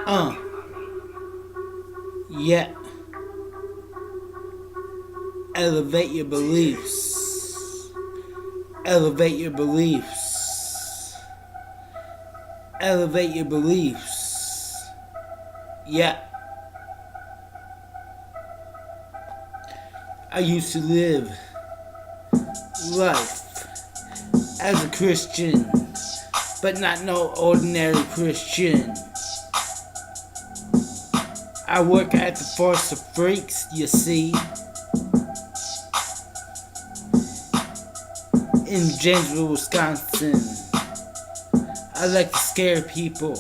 Uh, yeah. Elevate your beliefs. Elevate your beliefs. Elevate your beliefs. Yeah. I used to live life as a Christian, but not no ordinary Christian. I work at the Force of Freaks, you see, in Janesville, Wisconsin. I like to scare people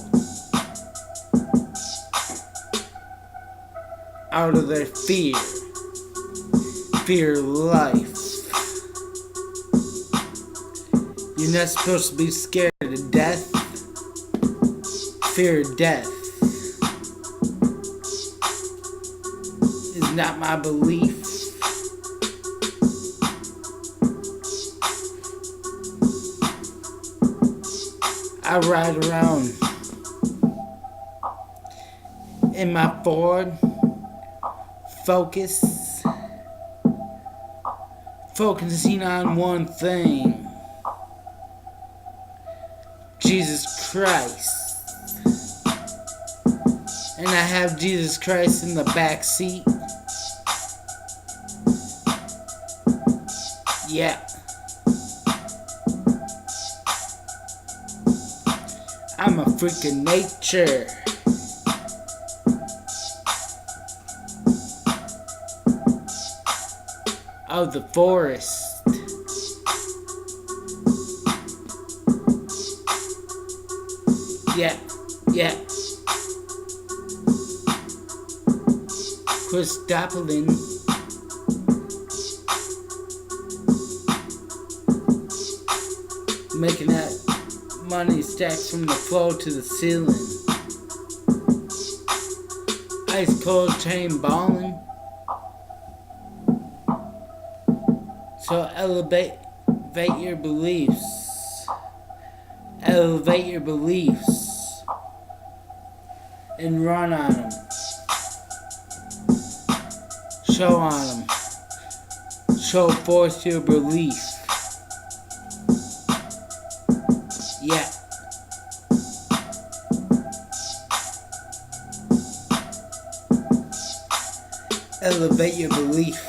out of their fear of life. You're not supposed to be scared of death. Fear of death is not my belief. I ride around in my Ford Focus, focusing on one thing: Jesus Christ. And I have Jesus Christ in the back seat. Yeah. I'm a freak of nature. Of the forest. Yeah, yeah. Christopolin. Making that money stack from the floor to the ceiling. Ice cold chain balling. So elevate your beliefs. Elevate your beliefs. And run on them. Show on them. Show forth your belief. Yeah. Elevate your belief.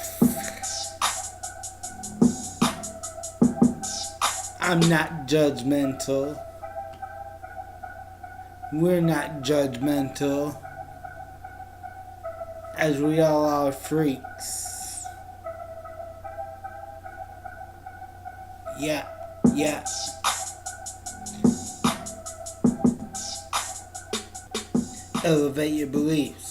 I'm not judgmental. We're not judgmental, as we all are freaks. Yeah, yeah. Elevate your beliefs.